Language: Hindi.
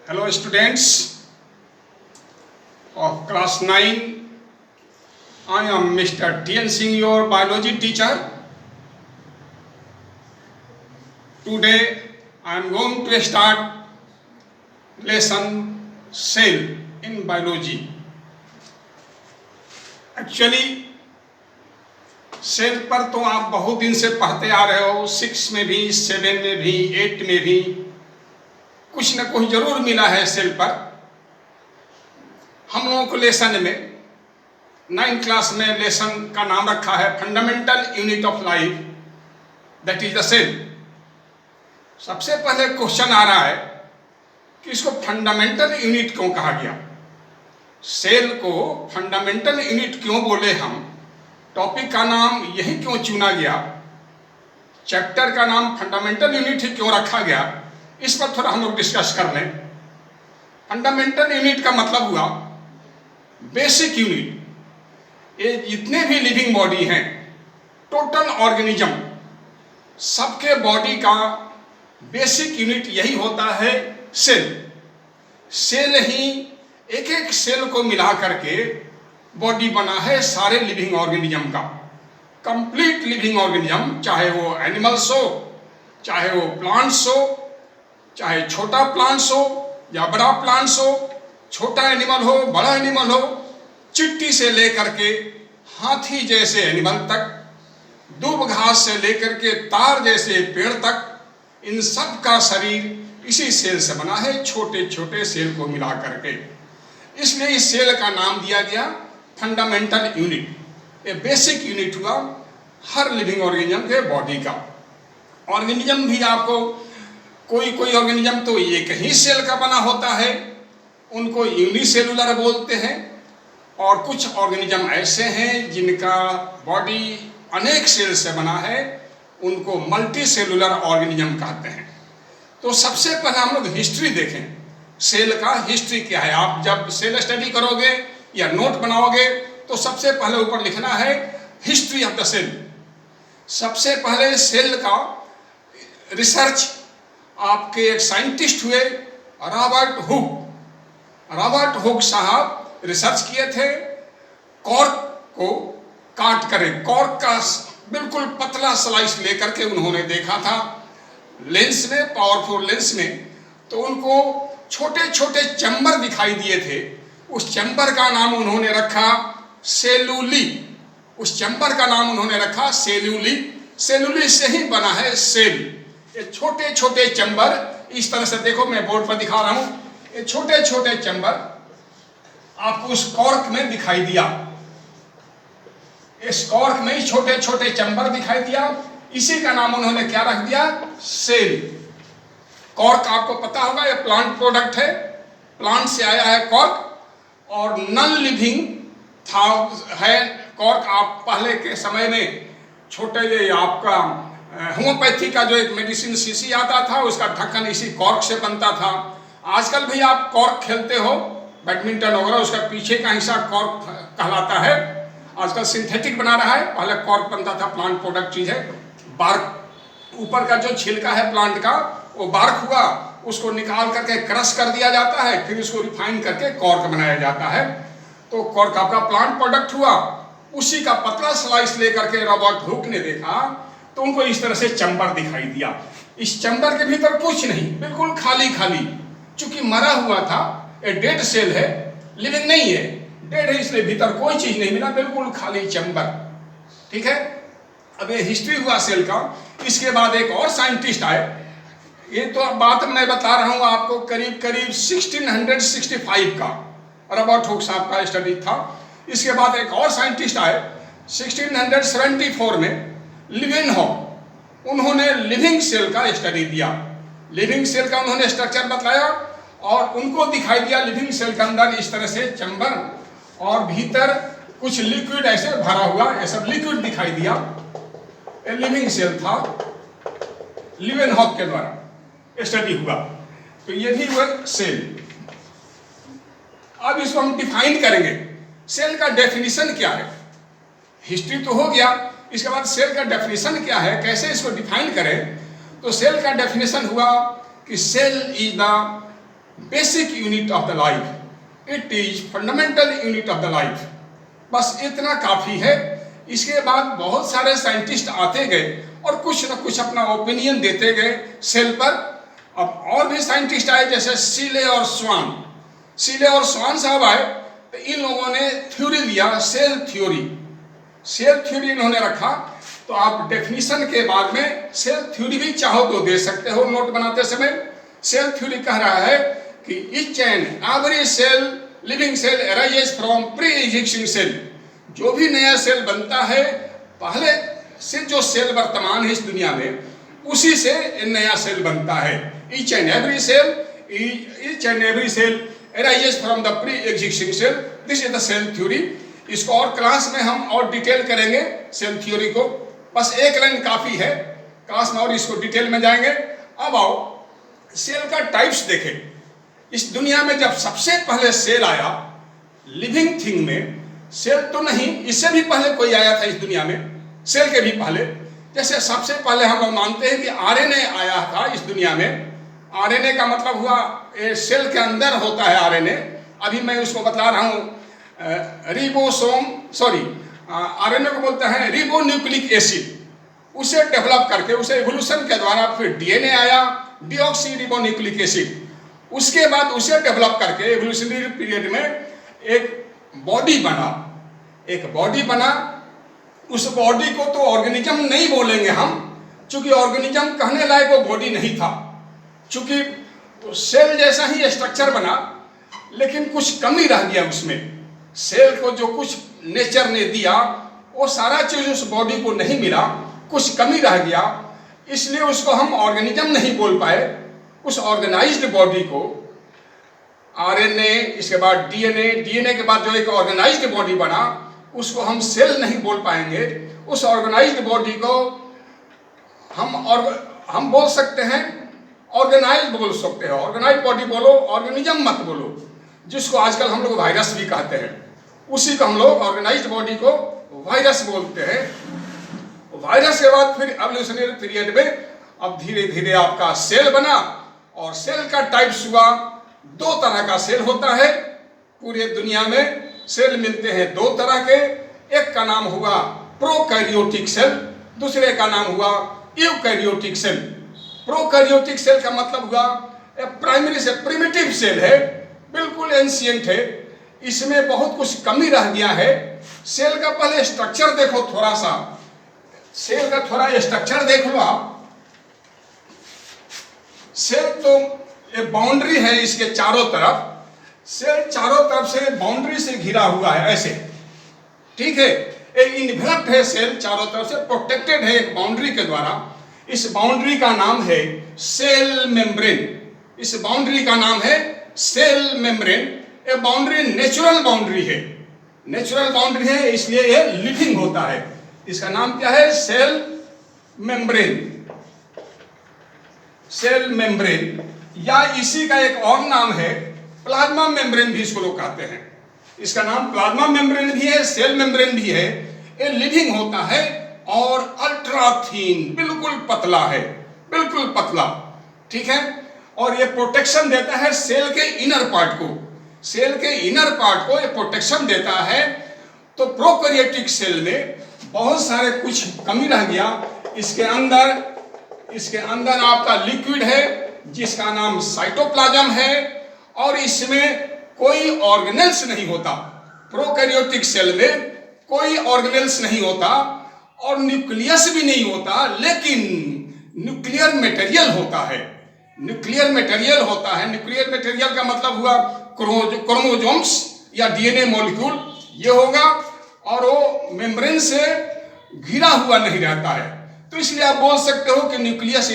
Hello students of class 9. I am Mr. T.N. Singh, your biology teacher. Today I am going to start lesson cell in biology. Actually cell पर तो आप बहुत दिन से पढ़ते आ रहे हो, 6 में भी, 7 में भी, 8 में भी कुछ न कुछ जरूर मिला है सेल पर। हम लोगों को लेसन में 9th क्लास में लेसन का नाम रखा है fundamental unit of life, that is the cell. सबसे पहले क्वेश्चन आ रहा है कि इसको फंडामेंटल यूनिट क्यों कहा गया, सेल को फंडामेंटल यूनिट क्यों बोले हम, टॉपिक का नाम यही क्यों चुना गया, चैप्टर का नाम फंडामेंटल यूनिट ही क्यों रखा गया, इस पर थोड़ा हम लोग डिस्कस कर लें। फंडामेंटल यूनिट का मतलब हुआ बेसिक यूनिट। ये जितने भी लिविंग बॉडी हैं, टोटल ऑर्गेनिज्म, सबके बॉडी का बेसिक यूनिट यही होता है सेल। सेल ही एक एक सेल को मिला करके बॉडी बना है सारे लिविंग ऑर्गेनिज्म का। कंप्लीट लिविंग ऑर्गेनिज्म, चाहे वो एनिमल्स हो, चाहे वो प्लांट्स हो, चाहे छोटा प्लांट्स हो या बड़ा प्लांट्स हो, छोटा एनिमल हो, बड़ा एनिमल हो, चिट्टी से लेकर के हाथी जैसे एनिमल तक, दूब घास से लेकर के तार जैसे पेड़ तक, इन सब का शरीर इसी सेल से बना है, छोटे छोटे सेल को मिला करके। इसलिए इस सेल का नाम दिया गया फंडामेंटल यूनिट। ये बेसिक यूनिट हुआ हर लिविंग ऑर्गेनिज्म के बॉडी का। ऑर्गेनिज्म भी आपको कोई ऑर्गेनिज्म तो एक ही सेल का बना होता है, उनको यूनिसेलुलर बोलते हैं, और कुछ ऑर्गेनिज्म ऐसे हैं जिनका बॉडी अनेक सेल से बना है, उनको मल्टी सेलुलर ऑर्गेनिज्म कहते हैं। तो सबसे पहले हम लोग हिस्ट्री देखें, सेल का हिस्ट्री क्या है। आप जब सेल स्टडी करोगे या नोट बनाओगे तो सबसे पहले ऊपर लिखना है हिस्ट्री ऑफ द सेल। सबसे पहले सेल का रिसर्च आपके एक साइंटिस्ट हुए रॉबर्ट हुक। रॉबर्ट हुक साहब रिसर्च किए थे, कॉर्क को काट कर, कॉर्क का बिल्कुल पतला स्लाइस लेकर के उन्होंने देखा था लेंस में, पावरफुल लेंस में, तो उनको छोटे छोटे चैम्बर दिखाई दिए थे। उस चैम्बर का नाम उन्होंने रखा सेलुली। उस चैम्बर का नाम उन्होंने रखा सेलुली। सेलुली से ही बना है सेल। ये छोटे छोटे चैम्बर, इस तरह से देखो, मैं बोर्ड पर दिखा रहा हूं, ये छोटे छोटे चैम्बर आपको उस कॉर्क में दिखाई दिया। इस कॉर्क में छोटे छोटे चैम्बर दिखाई दिया, इसी का नाम उन्होंने क्या रख दिया, सेल। कॉर्क आपको पता होगा ये प्लांट प्रोडक्ट है, प्लांट से आया है कॉर्क, और नॉन लिविंग था है कॉर्क। आप पहले के समय में छोटे ये आपका होम्योपैथी का जो एक मेडिसिन शीशी आता था, उसका ढक्कन इसी कॉर्क से बनता था। आजकल भी आप कॉर्क खेलते हो, बैडमिंटन वगैरह, उसका पीछे का हिस्सा कॉर्क कहलाता है। आजकल सिंथेटिक बना रहा है, पहले कॉर्क बनता था, प्लांट प्रोडक्ट चीज है। बार्क, ऊपर का जो छिलका है प्लांट का, वो बार्क हुआ, उसको निकाल करके क्रश कर दिया जाता है, फिर उसको रिफाइन करके कॉर्क बनाया जाता है। तो कॉर्क आपका प्लांट प्रोडक्ट हुआ। उसी का पतला स्लाइस लेकर के रॉबर्ट हुक ने देखा, तो उनको इस तरह से चैम्बर दिखाई दिया। इस चैम्बर के भीतर कुछ नहीं, बिल्कुल खाली खाली, चूंकि मरा हुआ था, ये डेड सेल है, लिविंग नहीं है, डेड है, इसलिए भीतर कोई चीज नहीं मिला, बिल्कुल खाली चैम्बर। ठीक है, अब ये हिस्ट्री हुआ सेल का। इसके बाद एक और साइंटिस्ट आए, ये तो बात मैं बता रहा हूं आपको करीब करीब 1665 का रॉबर्ट हुक साहब का स्टडी था। इसके बाद एक और साइंटिस्ट आए 1674 में, लिवेनहॉक। उन्होंने लिविंग सेल का स्टडी दिया, लिविंग सेल का उन्होंने स्ट्रक्चर बताया, और उनको दिखाई दिया लिविंग सेल के अंदर इस तरह से चैम्बर, और भीतर कुछ लिक्विड ऐसे भरा हुआ, ये सब लिक्विड दिखाई दिया। लिविंग सेल था, लिवेनहॉक के द्वारा स्टडी हुआ। तो ये भी हुआ सेल। अब इसको हम डिफाइन करेंगे, सेल का डेफिनेशन क्या है। हिस्ट्री तो हो गया, इसके बाद सेल का डेफिनेशन क्या है, कैसे इसको डिफाइन करें। तो सेल का डेफिनेशन हुआ कि cell is the basic unit of the life, it is fundamental unit of the life. बस इतना काफी है। इसके बाद बहुत सारे साइंटिस्ट आते गए और कुछ न कुछ अपना ओपिनियन देते गए सेल पर। अब और भी साइंटिस्ट आए, जैसे सीले और स्वान साहब आए, तो इन लोगों ने थ्योरी दिया, सेल थ्योरी इन्होंने रखा। तो आप डेफिनेशन के बाद में सेल थ्योरी भी चाहो तो दे सकते हो नोट बनाते समय। सेल थ्योरी कह रहा है कि each and every cell, living cell arises from pre existing cell. जो भी नया सेल बनता है, पहले से जो सेल वर्तमान है इस दुनिया में, उसी से नया सेल बनता है। Each and every cell arises from the pre existing cell. This is the cell theory. इसको और क्लास में हम और डिटेल करेंगे सेल थ्योरी को। बस एक लाइन काफी है, क्लास में और इसको डिटेल में जाएंगे। अब आओ सेल का टाइप्स देखें। इस दुनिया में जब सबसे पहले सेल आया लिविंग थिंग में, सेल तो नहीं, इससे भी पहले कोई आया था इस दुनिया में, सेल के भी पहले। जैसे सबसे पहले हम लोग मानते हैं कि आरएनए आया था इस दुनिया में। आरएनए का मतलब हुआ सेल के अंदर होता है आरएनए। अभी मैं उसको बता रहा हूँ आरएनए को बोलते हैं रिबोन्यूक्लिक एसिड। उसे डेवलप करके, उसे एवोल्यूशन के द्वारा फिर डीएनए आया, डीऑक्सी रिबोन्यूक्लिक एसिड। उसके बाद उसे डेवलप करके एवोल्यूशनरी पीरियड में एक बॉडी बना। उस बॉडी को तो ऑर्गेनिज्म नहीं बोलेंगे हम, चूंकि ऑर्गेनिज्म कहने लायक वो बॉडी नहीं था। चूंकि तो सेल जैसा ही स्ट्रक्चर बना, लेकिन कुछ कमी रह गया उसमें। सेल को जो कुछ नेचर ने दिया, वो सारा चीज उस बॉडी को नहीं मिला, कुछ कमी रह गया, इसलिए उसको हम ऑर्गेनिज्म नहीं बोल पाए। उस ऑर्गेनाइज्ड बॉडी को आरएनए, इसके बाद डीएनए के बाद जो एक ऑर्गेनाइज्ड बॉडी बना, उसको हम सेल नहीं बोल पाएंगे। उस ऑर्गेनाइज्ड बॉडी को हम बोल सकते हैं ऑर्गेनाइज्ड बोल सकते हैं। ऑर्गेनाइज्ड बॉडी बोलो, ऑर्गेनिज्म मत बोलो, जिसको आजकल हम लोग वायरस भी कहते हैं। उसी को हम लोग ऑर्गेनाइज्ड बॉडी को वायरस बोलते हैं। वायरस के बाद फिर एवोल्यूशनरी पीरियड में अब धीरे धीरे आपका सेल बना। और सेल का टाइप्स हुआ, दो तरह का सेल होता है पूरे दुनिया में। सेल मिलते हैं दो तरह के, एक का नाम हुआ प्रोकैरियोटिक सेल, दूसरे का नाम हुआ यूकैरियोटिक सेल। प्रोकैरियोटिक सेल का मतलब हुआ प्राइमरी से प्रिमिटिव सेल है, बिल्कुल एंशिएंट है, इसमें बहुत कुछ कमी रह गया है। सेल का पहले स्ट्रक्चर देखो, थोड़ा सा सेल का थोड़ा स्ट्रक्चर देख लो आप। सेल तो एक बाउंड्री है इसके चारों तरफ। सेल चारों तरफ से बाउंड्री से घिरा हुआ है ऐसे, ठीक है। एक इन्वेलप्ड है सेल, चारों तरफ से प्रोटेक्टेड है एक बाउंड्री के द्वारा। इस बाउंड्री का नाम है सेल मेम्ब्रेन। इस बाउंड्री का नाम है सेल मेम्ब्रेन। ये बाउंड्री नेचुरल बाउंड्री है, नेचुरल बाउंड्री है, इसलिए ये लिविंग होता है। इसका नाम क्या है? Cell membrane. सेल मेम्ब्रेन, या इसी का एक और नाम है प्लाज्मा मेम्ब्रेन भी इसको लोग कहते हैं। इसका नाम प्लाज्मा मेम्ब्रेन भी है, सेल मेम्ब्रेन भी है। ये लिविंग होता है और अल्ट्रा थीन, बिल्कुल पतला है, बिल्कुल पतला, ठीक है। और ये प्रोटेक्शन देता है सेल के इनर पार्ट को, सेल के इनर पार्ट को ये प्रोटेक्शन देता है। तो प्रोकैरियोटिक सेल में बहुत सारे कुछ कमी रह गया। इसके अंदर आपका लिक्विड है जिसका नाम साइटोप्लाज्म है, और इसमें कोई ऑर्गेनेल्स नहीं होता। प्रोकैरियोटिक सेल में कोई ऑर्गेनेल्स नहीं होता और न्यूक्लियस भी नहीं होता, लेकिन न्यूक्लियर मटेरियल होता है। न्यूक्लियर मटेरियल होता है। न्यूक्लियर मटेरियल का मतलब हुआ क्रोमोसोम्स या डीएनए मॉलिक्यूल, ये होगा। और वो मेम्ब्रेन से घिरा हुआ नहीं रहता है, तो इसलिए आप बोल सकते हो कि न्यूक्लियस